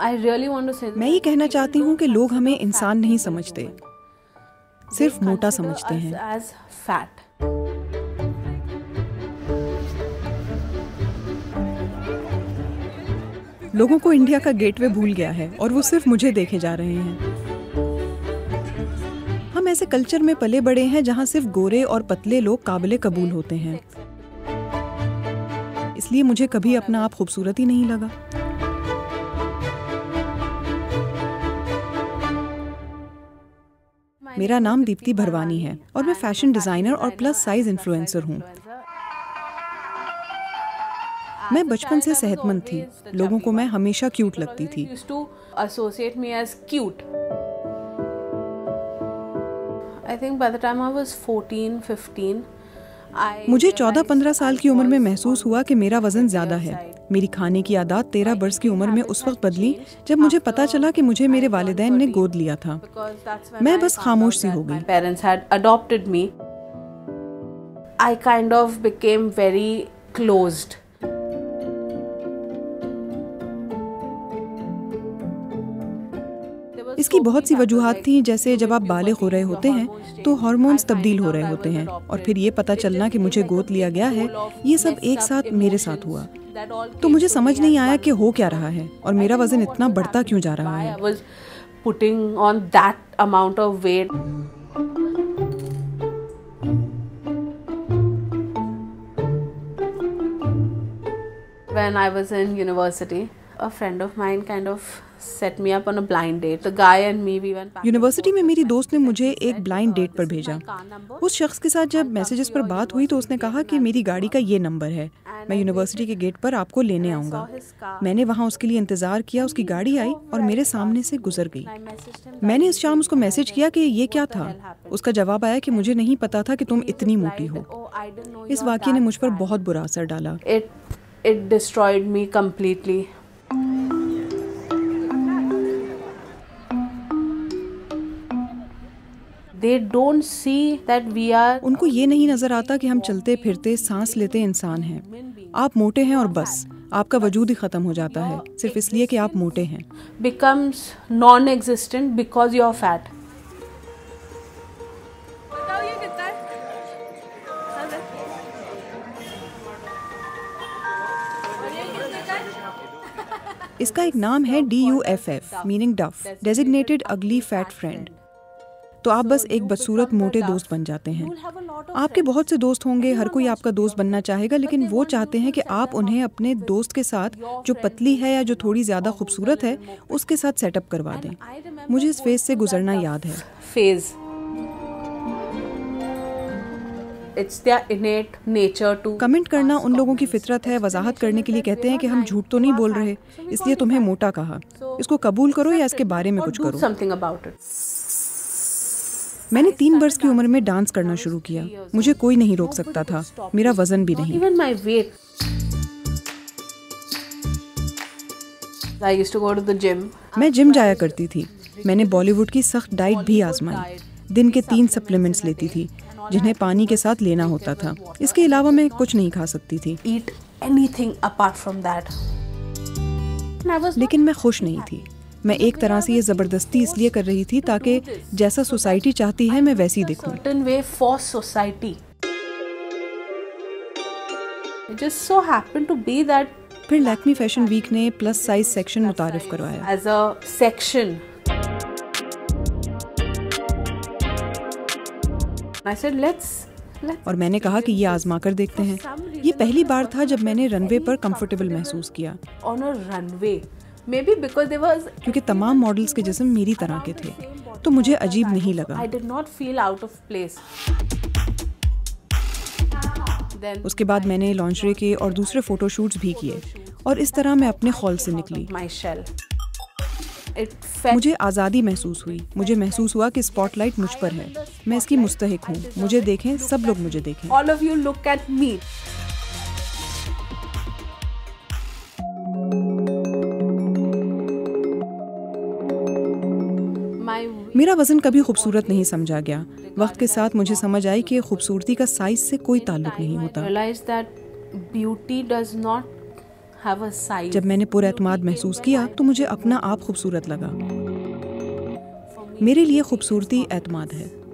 मैं ये कहना चाहती हूँ कि लोग हमें इंसान नहीं समझते, सिर्फ मोटा समझते हैं। लोगों को इंडिया का गेटवे भूल गया है और वो सिर्फ मुझे देखे जा रहे हैं। हम ऐसे कल्चर में पले बड़े हैं जहाँ सिर्फ गोरे और पतले लोग काबिले कबूल होते हैं, इसलिए मुझे कभी अपना आप खूबसूरत ही नहीं लगा। मेरा नाम दीप्ति भरवानी है और मैं फैशन डिजाइनर और प्लस साइज इन्फ्लुएंसर हूँ। मैं बचपन से सेहतमंद थी, लोगों को मैं हमेशा क्यूट लगती थी। मुझे 14-15 साल की उम्र में महसूस हुआ कि मेरा वजन ज्यादा है। मेरी खाने की आदत 13 वर्ष की उम्र में उस वक्त बदली जब मुझे पता चला कि मुझे मेरे वालिदैन ने गोद लिया था। मैं बस खामोश सी हो गई। I kind of became very closed. इसकी बहुत सी वजूहात थी, जैसे जब आप बालिग हो रहे होते हैं तो हार्मोन्स तब्दील हो रहे होते हैं और फिर ये पता चलना कि मुझे गोद लिया गया है, ये सब एक साथ मेरे साथ हुआ। तो मुझे समझ नहीं आया कि हो क्या रहा है और मेरा वजन इतना बढ़ता क्यों जा रहा है। Putting on that amount of weight. When I was in university, a friend of mine kind of set me up on a blind date. The guy and me, we went. University में मेरी दोस्त ने मुझे एक blind date पर भेजा। उस शख्स के साथ जब मैसेजेस पर बात हुई तो उसने कहा कि मेरी गाड़ी का ये नंबर है, मैं यूनिवर्सिटी के गेट पर आपको लेने आऊँगा। मैंने वहाँ उसके लिए इंतज़ार किया, उसकी गाड़ी आई और मेरे सामने से गुजर गई। मैंने इस शाम उसको मैसेज किया कि ये क्या था। उसका जवाब आया कि मुझे नहीं पता था कि तुम इतनी मोटी हो। इस वाक़ये ने मुझ पर बहुत बुरा असर डाला। It destroyed me completely. They don't see that we are. उनको ये नहीं नजर आता कि हम चलते फिरते सांस लेते इंसान हैं। आप मोटे हैं और बस आपका वजूद ही खत्म हो जाता है सिर्फ इसलिए कि आप मोटे हैं। Becomes non-existent because you are fat. इसका एक नाम है DUFF, मीनिंग डफ, डेजिग्नेटेड अगली फैट फ्रेंड। तो आप बस एक बदसूरत मोटे दोस्त बन जाते हैं। आपके बहुत से दोस्त होंगे, हर कोई आपका दोस्त बनना चाहेगा, लेकिन वो चाहते हैं कि आप उन्हें अपने दोस्त के साथ जो पतली है या जो थोड़ी ज्यादा खूबसूरत है उसके साथ सेटअप करवा दें। मुझे इस फेज से गुजरना याद है। Phase It's their innate nature to. Comment करना उन लोगों की फितरत है। वजाहत करने के लिए कहते हैं कि हम झूठ तो नहीं बोल रहे, इसलिए तुम्हें मोटा कहा। इसको कबूल करो या इसके बारे में कुछ करो। Something about it. मैंने 3 वर्ष की उम्र में डांस करना शुरू किया। मुझे कोई नहीं रोक सकता था, मेरा वजन भी नहीं। Even my weight. I used to go to the gym. मैं जिम जाया करती थी। मैंने बॉलीवुड की सख्त डाइट भी आजमाई। दिन के 3 सप्लीमेंट्स लेती थी जिन्हें पानी के साथ लेना होता था। इसके अलावा मैं कुछ नहीं खा सकती थी। Eat anything apart from that. लेकिन मैं खुश नहीं थी। मैं एक तरह से ये जबरदस्ती इसलिए कर रही थी ताकि जैसा सोसाइटी चाहती है मैं वैसी दिखूं। Certain way for society. It just so happened to be that. फिर लैक्मी फैशन वीक ने प्लस साइज सेक्शन मुतारिफ करवाया। As a section. I said, let's. और मैंने कहा कि ये आजमा कर देखते हैं। ये पहली बार था जब मैंने रनवे पर कंफर्टेबल महसूस किया। On a runway, maybe because there was. क्योंकि तमाम मॉडल्स के जिस्म मेरी तरह के थे, तो मुझे अजीब नहीं लगा। I did not feel out of place. उसके बाद मैंने लॉन्जरे के और दूसरे फोटोशूट्स भी किए और इस तरह मैं अपने खौल से निकली। मुझे आज़ादी महसूस हुई। मुझे महसूस हुआ कि स्पॉटलाइट मुझ पर है, मैं इसकी मुस्तहिक हूँ। मुझे देखें, सब लोग मुझे देखें। All of you look at me. मेरा वजन कभी खूबसूरत नहीं समझा गया। वक्त के साथ मुझे समझ आई कि खूबसूरती का साइज से कोई ताल्लुक नहीं होता। have a size. जब मैंने पुरएतमाद महसूस किया तो मुझे अपना आप खूबसूरत लगा। मेरे लिए खूबसूरती एतमाद है।